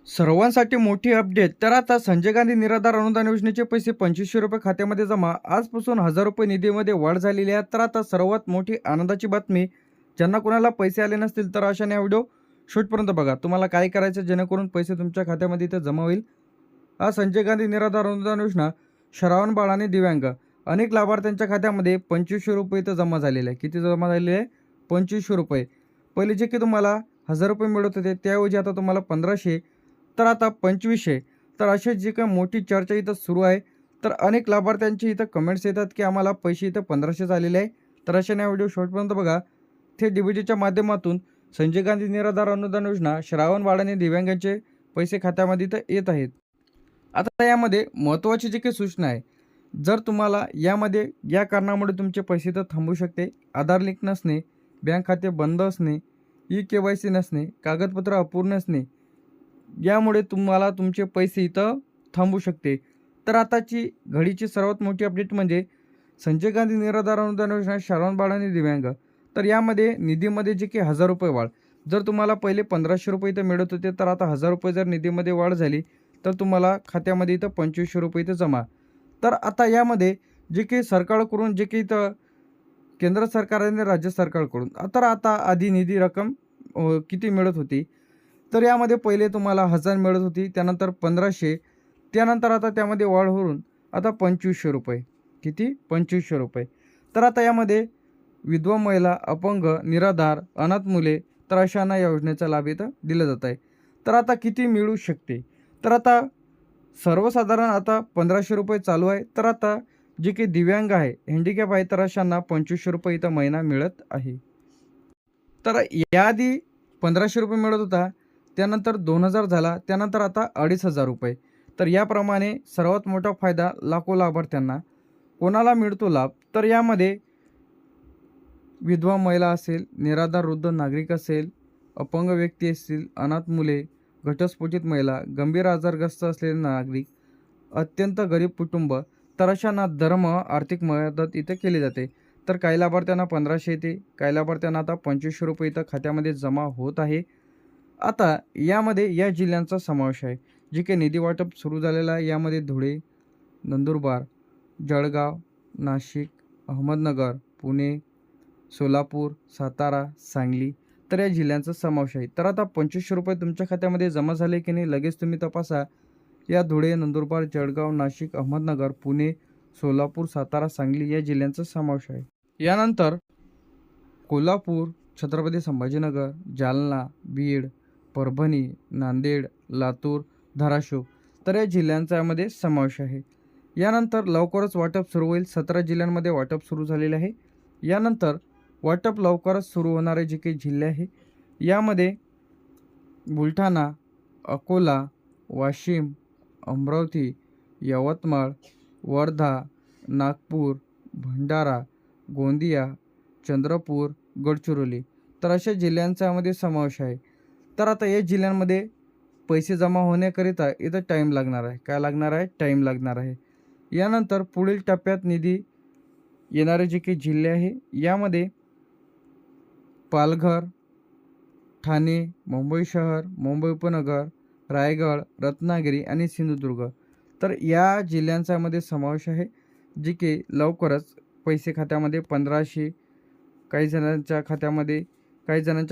सर्वांसाठी मोठी अपडेट. तर आता संजय गांधी निराधार अनुदान योजनेचे पैसे ₹2500 खात्यामध्ये जमा. आजपासून ₹1000 निधीमध्ये वाढ झालेली आहे. तर आता सर्वात मोठी आनंदाची बातमी, ज्यांना कोणाला पैसे आले नसतील तर अशाने हा व्हिडिओ शेवटपर्यंत बघा. तुम्हाला काय करायचं जेणेकरून पैसे तुमच्या खात्यामध्ये इथे जमा होईल. हा संजय गांधी निराधार अनुदान योजना श्रावण बाळ आणि दिव्यांग अनेक लाभार्थ्यांच्या खात्यामध्ये ₹2500 इथं जमा झालेले आहे. किती जमा झालेले आहे? ₹2500. पहिले जे की तुम्हाला ₹1000 मिळत होते त्याऐवजी आता तुम्हाला 1500, तर आता 2500. तर अशी जी काही मोठी चर्चा इथं सुरू आहे. तर अनेक लाभार्थ्यांची इथं कमेंट्स येतात की आम्हाला पैसे इथं 1500 आलेले आहे. तर अशाने हा व्हिडिओ शेवटपर्यंत बघा. थेट डीबीटीच्या माध्यमातून संजय गांधी निराधार अनुदान योजना श्रावण बाळ आणि दिव्यांगांचे पैसे खात्यामध्ये इथं येत आहेत. आता यामध्ये महत्त्वाची जी काही सूचना आहे, जर तुम्हाला यामध्ये या कारणामुळे तुमचे पैसे तर थांबू शकते. आधार लिंक नसणे, बँक खाते बंद असणे, ई-के-वाय-सी नसणे, कागदपत्र अपूर्ण असणे, यामुळे तुम्हाला तुमचे पैसे इथं थांबू शकते. तर आताची घडीची सर्वात मोठी अपडेट म्हणजे संजय गांधी निराधार अनुदान योजना श्रावण बाळ आणि दिव्यांग. तर यामध्ये निधीमध्ये जे की ₹1000 वाढ. जर तुम्हाला पहिले ₹1500 इथं मिळत होते, तर आता ₹1000 जर निधीमध्ये वाढ झाली, तर तुम्हाला खात्यामध्ये इथं ₹2500 इथं जमा. तर आता यामध्ये जे काही सरकारकडून जे काही इथं केंद्र सरकार आणि राज्य सरकारकडून तर आता आधी निधी रक्कम किती मिळत होती, तर यामध्ये पहिले तुम्हाला 1000 मिळत होती, त्यानंतर 1500, त्यानंतर आता त्यामध्ये वाढ होऊन आता ₹2500. किती? ₹2500. तर आता यामध्ये विधवा महिला, अपंग, निराधार, अनाथ मुले, तर अशांना या योजनेचा लाभ इथं दिला जात आहे. तर आता किती मिळू शकते? तर आता सर्वसाधारण आता ₹1500 चालू आहे. तर आता जे काही दिव्यांग आहे, हँडिकॅप आहे, तर अशांना ₹2500 इथं महिना मिळत आहे. तर याआधी ₹1500 मिळत होता, त्यानंतर 2000 झाला, त्यानंतर आता ₹2500. तर याप्रमाणे सर्वात मोठा फायदा लाखो लाभार्थ्यांना कोणाला मिळतो लाभ, तर यामध्ये विधवा महिला असेल, निराधार वृद्ध नागरिक असेल, अपंग व्यक्ती असतील, अनाथ मुले, घटस्फोटित महिला, गंभीर आजारग्रस्त असलेले नागरिक, अत्यंत गरीब कुटुंब, तर अशांना धर्म आर्थिक मदत इथे केली जाते. तर काही लाभार्थ्यांना 1500 येते, काही लाभार्थ्यांना आता ₹2500 इथं खात्यामध्ये जमा होत आहे. आता यामध्ये या जिल्ह्यांचा समावेश आहे. जे काही निधी वाटप सुरू झालेलं आहे, यामध्ये धुळे, नंदुरबार, जळगाव, नाशिक, अहमदनगर, पुणे, सोलापूर, सातारा, सांगली, तर या जिल्ह्यांचा समावेश आहे. तर आता ₹2500 तुमच्या खात्यामध्ये जमा झाले की नाही लगेच तुम्ही तपासा. या धुळे, नंदुरबार, जळगाव, नाशिक, अहमदनगर, पुणे, सोलापूर, सातारा, सांगली या जिल्ह्यांचा समावेश आहे. यानंतर कोल्हापूर, छत्रपती संभाजीनगर, जालना, बीड, परभणी, नांदेड, लातूर, धाराशिव, तर या जिल्ह्यांचा यामध्ये समावेश आहे. यानंतर लवकरच वाटप सुरू होईल. 17 जिल्ह्यांमध्ये वाटप सुरू झालेले आहे. यानंतर वाटप लवकरच सुरू होणारे जे काही जिल्हे आहे, यामध्ये बुलढाणा, अकोला, वाशिम, अमरावती, यवतमाळ, वर्धा, नागपूर, भंडारा, गोंदिया, चंद्रपूर, गडचिरोली, तर अशा जिल्ह्यांचा यामध्ये समावेश आहे. तर आता या जिल्ह्यांमध्ये पैसे जमा होण्याकरिता इथं टाईम लागणार आहे. काय लागणार आहे? टाईम लागणार आहे. यानंतर पुढील टप्प्यात निधी येणारे जे काही जिल्हे आहे, यामध्ये पालघर, ठाणे, मुंबई शहर, मुंबई उपनगर, रायगड, रत्नागिरी आणि सिंधुदुर्ग, तर या जिल्ह्यांचा यामध्ये समावेश आहे. जे की लवकरच पैसे खात्यामध्ये 1500, काही जणांच्या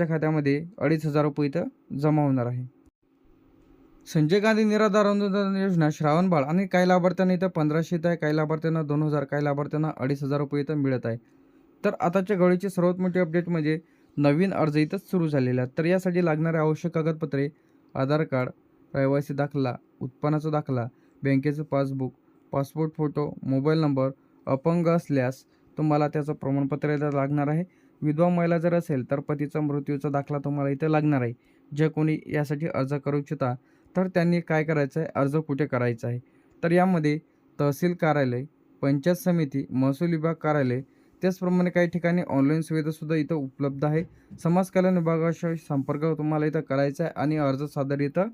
खात्यामध्ये ₹2500 इथं जमा होणार आहे. संजय गांधी निराधार अनुदान योजना श्रावण बाळ आणि काही लाभार्थ्यांना इथं 1500 येत आहे, काही लाभार्थ्यांना 2000, काही लाभार्थ्यांना ₹2500 इथं मिळत आहे. तर आताच्या घडीची सर्वात मोठी अपडेट म्हणजे नवीन अर्ज इथं सुरू झालेला आहे. तर यासाठी लागणारे आवश्यक कागदपत्रे आधार कार्ड, रहिवासी दाखला, उत्पन्नाचा दाखला, बँकेचं passbook, passport photo, mobile number, अपंग असल्यास तुम्हाला त्याचं प्रमाणपत्र इथं लागणार आहे. विधवा महिला जर असेल तर पतीचा मृत्यूचा दाखला तुम्हाला इथं लागणार आहे. जे कोणी यासाठी अर्ज करू इच्छिता तर त्यांनी काय करायचं आहे, अर्ज कुठे करायचा आहे, तर यामध्ये तहसील कार्यालय, पंचायत समिती, महसूल विभाग कार्यालय, त्याचप्रमाणे काही ठिकाणी ऑनलाईन सुविधासुद्धा इथं उपलब्ध आहे. समाज कल्याण विभागाशी संपर्क तुम्हाला इथं करायचा आहे आणि अर्ज सादर इथं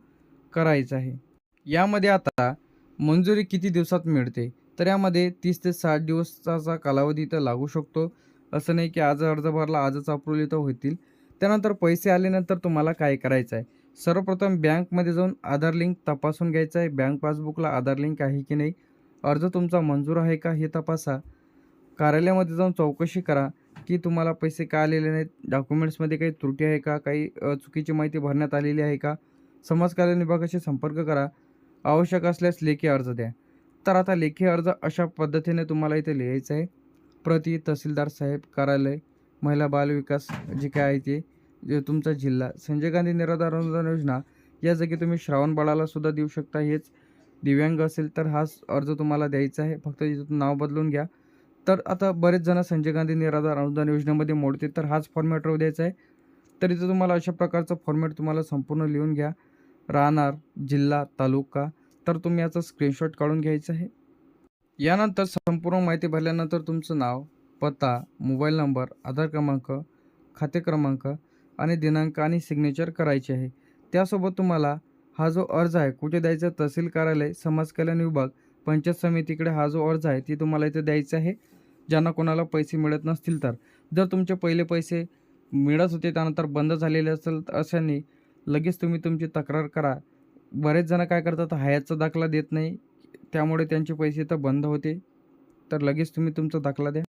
करायचा आहे. यामध्ये आता मंजुरी किती दिवसात मिळते, तर यामध्ये 30 ते 60 दिवसाचा कालावधी इथं लागू शकतो. असं नाही की आज अर्ज भरला आजच अप्रूव्हल इथं होतील. त्यानंतर पैसे आल्यानंतर तुम्हाला काय करायचं आहे, सर्वप्रथम बँकमध्ये जाऊन आधार लिंक तपासून घ्यायचं आहे. बँक पासबुकला आधार लिंक आहे की नाही, अर्ज तुमचा मंजूर आहे का हे तपासा. कार्यालयामध्ये जाऊन चौकशी करा की तुम्हाला पैसे का आलेले नाहीत, डॉक्युमेंट्समध्ये काही त्रुटी आहे का, काही चुकीची माहिती भरण्यात आलेली आहे का. समाज कल्याण विभागाशी संपर्क करा. आवश्यक असल्यास लेखी अर्ज द्या. तर आता लेखी अर्ज अशा पद्धतीने तुम्हाला इथे लिहायचं आहे. प्रति तहसीलदार साहेब कार्यालय, महिला बाल विकास जे काय आहे ते, जे तुमचा जिल्हा, संजय गांधी निराधार अनुदान योजना, या जागी तुम्ही श्रावण बाळाला सुद्धा देऊ शकता. हेच दिव्यांग असेल तर हाच अर्ज तुम्हाला द्यायचा आहे. फक्त इथं नाव बदलून घ्या. तर आता बरेच जण संजय गांधी निराधार अनुदान योजनेमध्ये मोडते, तर हाच फॉर्मॅट राहू द्यायचा आहे. तर इथं तुम्हाला अशा प्रकारचं फॉर्मॅट तुम्हाला संपूर्ण लिहून घ्या. राहणार, जिल्हा, तालुका, तर तुम्ही याचा स्क्रीनशॉट काढून घ्यायचा आहे. यानंतर संपूर्ण माहिती भरल्यानंतर तुमचं नाव, पत्ता, मोबाईल नंबर, आधार क्रमांक, खाते क्रमांक आणि दिनांक आणि सिग्नेचर करायचे आहे. त्यासोबत तुम्हाला हा जो अर्ज आहे कुठे द्यायचा, तहसील कार्यालय, समाज कल्याण विभाग, पंचायत समितीकडे हा जो अर्ज आहे ती तुम्हाला इथे द्यायचा आहे. ज्यांना कोणाला पैसे मिळत नसतील तर, जर तुमचे पहिले पैसे मिळत होते त्यानंतर बंद झालेले असेल तर अशांनी लगेच तुम्ही तुमची तक्रार करा. बरेच जण काय करतात, हयातचा दाखला देत नाही, त्यामुळे त्यांचे पैसे तर बंद होते. तर लगेच तुम्ही तुमचा दाखला द्या.